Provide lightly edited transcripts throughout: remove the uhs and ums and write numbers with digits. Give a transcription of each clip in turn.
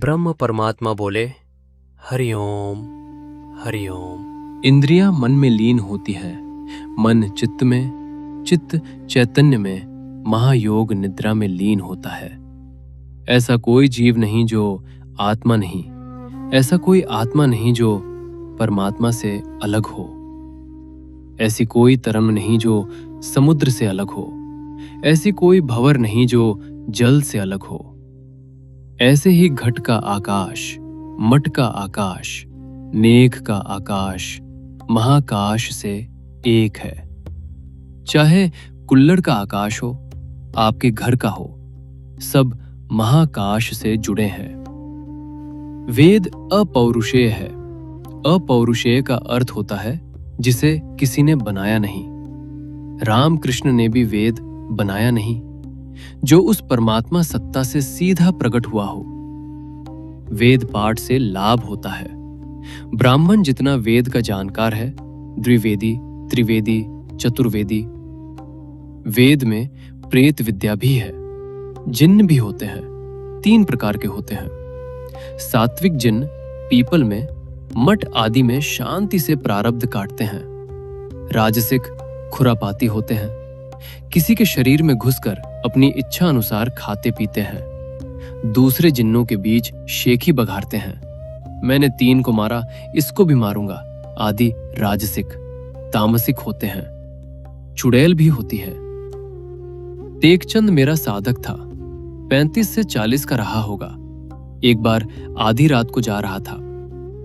ब्रह्म परमात्मा बोले, हरिओम हरिओम। इंद्रियां मन में लीन होती है, मन चित्त में, चित्त चैतन्य में, महायोग निद्रा में लीन होता है। ऐसा कोई जीव नहीं जो आत्मा नहीं, ऐसा कोई आत्मा नहीं जो परमात्मा से अलग हो, ऐसी कोई तरंग नहीं जो समुद्र से अलग हो, ऐसी कोई भंवर नहीं जो जल से अलग हो। ऐसे ही घट का आकाश, मट का आकाश, नेक का आकाश महाकाश से एक है। चाहे कुल्लड़ का आकाश हो, आपके घर का हो, सब महाकाश से जुड़े हैं। वेद अपौरुषेय है। अपौरुषेय का अर्थ होता है जिसे किसी ने बनाया नहीं। रामकृष्ण ने भी वेद बनाया नहीं, जो उस परमात्मा सत्ता से सीधा प्रकट हुआ हो। वेद पाठ से लाभ होता है। ब्राह्मण जितना वेद का जानकार है, द्विवेदी, त्रिवेदी, चतुर्वेदी। वेद में प्रेत विद्या भी है। जिन्न भी होते हैं, 3 प्रकार के होते हैं। सात्विक जिन्न पीपल में, मठ आदि में शांति से प्रारब्ध काटते हैं। राजसिक खुरापाती होते हैं, किसी के शरीर में घुसकर अपनी इच्छा अनुसार खाते पीते हैं। दूसरे जिन्नों के बीच शेखी बघारते हैं, मैंने 3 को मारा, इसको भी मारूंगा आदि राजसिक तामसिक होते हैं। चुड़ैल भी होती है। टेकचंद मेरा साधक था, 35 से 40 का रहा होगा। एक बार आधी रात को जा रहा था,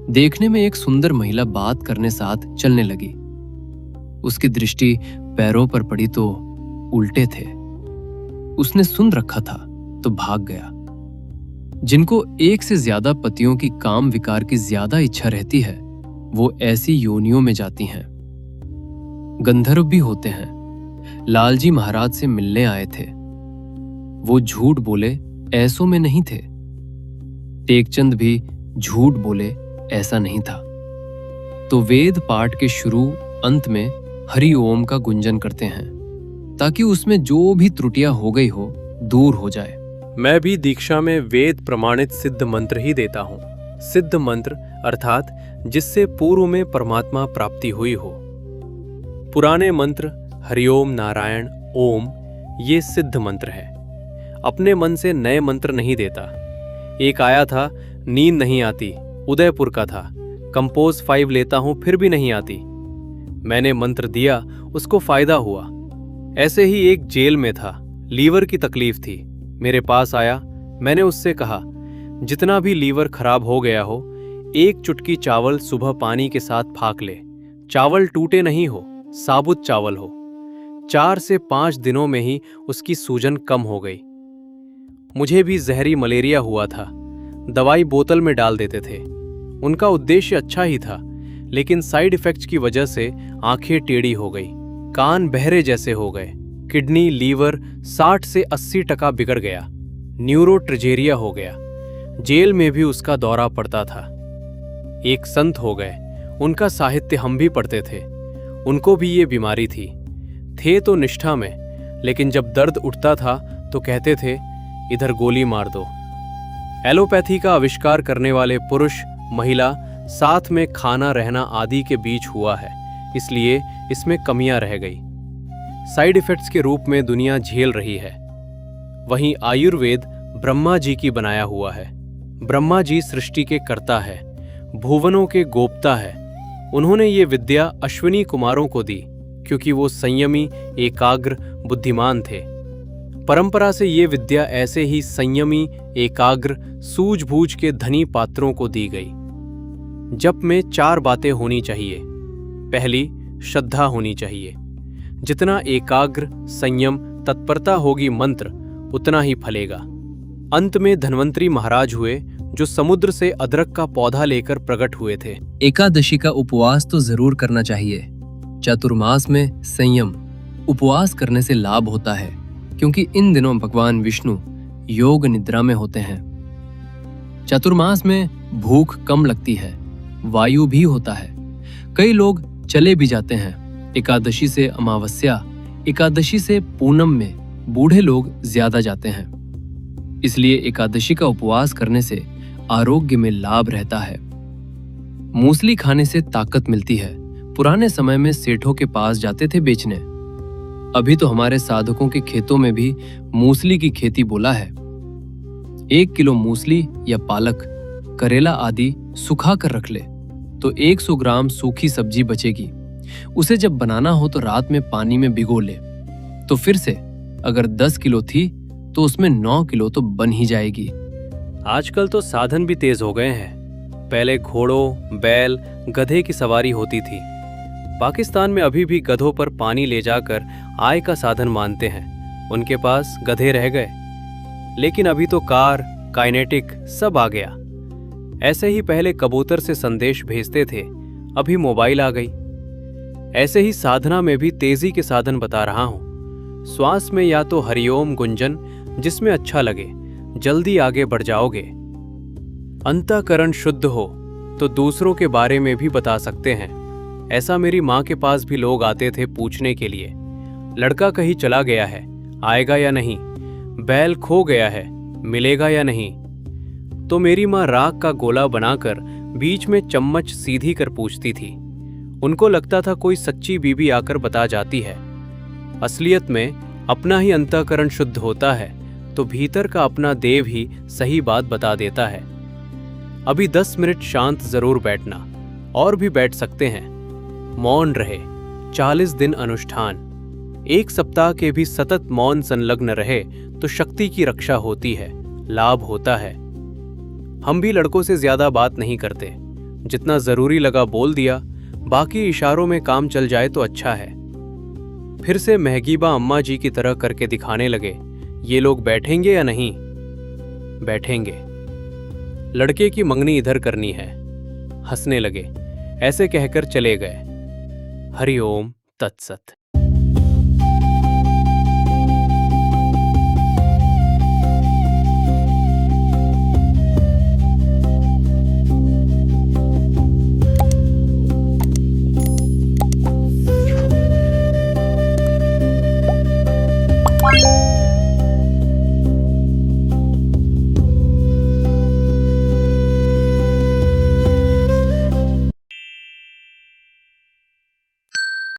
देखने में एक सुंदर महिला बात करने साथ चलने लगी। उसकी दृष्टि पैरों पर पड़ी तो उल्टे थे। उसने सुन रखा था तो भाग गया। जिनको एक से ज्यादा पतियों की काम विकार की ज्यादा इच्छा रहती है, वो ऐसी योनियों में जाती हैं। गंधर्व भी होते हैं। लालजी महाराज से मिलने आए थे। वो झूठ बोले, ऐसों में नहीं थे। टेकचंद भी झूठ बोले, ऐसा नहीं था। तो वेद पाठ के शुरू अंत में हरि ओम का गुंजन करते हैं, ताकि उसमें जो भी त्रुटियां हो गई हो दूर हो जाए। मैं भी दीक्षा में वेद प्रमाणित सिद्ध मंत्र ही देता हूँ। सिद्ध मंत्र अर्थात जिससे पूर्व में परमात्मा प्राप्ति हुई हो। पुराने मंत्र हरिओम नारायण ओम ये सिद्ध मंत्र है। अपने मन से नए मंत्र नहीं देता। एक आया था, नींद नहीं आती, उदयपुर का था, कंपोज 5 लेता हूं फिर भी नहीं आती। मैंने मंत्र दिया, उसको फायदा हुआ। ऐसे ही एक जेल में था, लीवर की तकलीफ थी, मेरे पास आया। मैंने उससे कहा, जितना भी लीवर खराब हो गया हो, 1 चुटकी चावल सुबह पानी के साथ फाक ले। चावल टूटे नहीं हो, साबुत चावल हो। 4 से 5 दिनों में ही उसकी सूजन कम हो गई। मुझे भी जहरी मलेरिया हुआ था, दवाई बोतल में डाल देते थे। उनका उद्देश्य अच्छा ही था, लेकिन साइड इफेक्ट्स की वजह से आंखें टेढ़ी हो गई, कान बहरे जैसे हो गए, किडनी लीवर 60 से 80% बिगड़ गया, न्यूरो ट्रिजेरिया हो गया। जेल में भी उसका दौरा पड़ता था। एक संत हो गए, उनका साहित्य हम भी पढ़ते थे। उनको भी ये बीमारी थी। थे तो निष्ठा में, लेकिन जब दर्द उठता था तो कहते थे, इधर गोली मार दो। एलोपैथी का आविष्कार करने वाले पुरुष महिला साथ में खाना रहना आदि के बीच हुआ है, इसलिए इसमें कमियां रह गई। साइड इफेक्ट्स के रूप में दुनिया झेल रही है। वहीं आयुर्वेद ब्रह्मा जी की बनाया हुआ है। ब्रह्मा जी सृष्टि के कर्ता है, भुवनों के गोप्ता है। उन्होंने ये विद्या अश्विनी कुमारों को दी, क्योंकि वो संयमी, एकाग्र, बुद्धिमान थे। परंपरा से ये विद्या ऐसे ही संयमी, एकाग्र, सूझबूझ के धनी पात्रों को दी गई। जप में 4 बातें होनी चाहिए। पहली, श्रद्धा होनी चाहिए। जितना एकाग्र, संयम, तत्परता होगी मंत्र, उतना ही फलेगा। अंत में धन्वंतरी महाराज हुए, जो समुद्र से अदरक का पौधा लेकर प्रकट हुए थे। एकादशी का उपवास तो जरूर करना चाहिए। चातुर्मास में संयम, उपवास करने से लाभ होता है, क्योंकि इन दिनों भगवान विष्णु योग निद्रा में होते हैं। चातुर्मास में भूख कम लगती है, वायु भी होता है। कई लोग चले भी जाते हैं। एकादशी से अमावस्या, एकादशी से पूनम में बूढ़े लोग ज्यादा जाते हैं। इसलिए एकादशी का उपवास करने से आरोग्य में लाभ रहता है। मूसली खाने से ताकत मिलती है। पुराने समय में सेठों के पास जाते थे बेचने। अभी तो हमारे साधकों के खेतों में भी मूसली की खेती बोला है। 1 किलो मूसली या पालक, करेला आदि सुखा कर रख ले तो 100 ग्राम सूखी सब्जी बचेगी। उसे जब बनाना हो तो रात में पानी में भिगो ले, तो फिर से अगर 10 किलो थी तो उसमें 9 किलो तो बन ही जाएगी। आजकल तो साधन भी तेज हो गए हैं। पहले घोड़ों, बैल, गधे की सवारी होती थी। पाकिस्तान में अभी भी गधों पर पानी ले जाकर आय का साधन मानते हैं। उनके पास गधे रह गए। लेकिन अभी तो कार, काइनेटिक सब आ गया। ऐसे ही पहले कबूतर से संदेश भेजते थे, अभी मोबाइल आ गई। ऐसे ही साधना में भी तेजी के साधन बता रहा हूं। श्वास में या तो हरिओम गुंजन, जिसमें अच्छा लगे, जल्दी आगे बढ़ जाओगे। अंतःकरण शुद्ध हो तो दूसरों के बारे में भी बता सकते हैं। ऐसा मेरी माँ के पास भी लोग आते थे पूछने के लिए, लड़का कहीं चला गया है, आएगा या नहीं, बैल खो गया है, मिलेगा या नहीं। तो मेरी माँ राख का गोला बनाकर बीच में चम्मच सीधी कर पूछती थी। उनको लगता था कोई सच्ची बीबी आकर बता जाती है। असलियत में अपना ही अंतःकरण शुद्ध होता है तो भीतर का अपना देव ही सही बात बता देता है। अभी 10 मिनट शांत जरूर बैठना, और भी बैठ सकते हैं। मौन रहे, 40 दिन अनुष्ठान, 1 सप्ताह के भी सतत मौन संलग्न रहे तो शक्ति की रक्षा होती है, लाभ होता है। हम भी लड़कों से ज्यादा बात नहीं करते। जितना जरूरी लगा बोल दिया, बाकी इशारों में काम चल जाए तो अच्छा है। फिर से महगीबा अम्मा जी की तरह करके दिखाने लगे, ये लोग बैठेंगे या नहीं? बैठेंगे। लड़के की मंगनी इधर करनी है। हंसने लगे। ऐसे कहकर चले गए। हरि ओम तत्सत।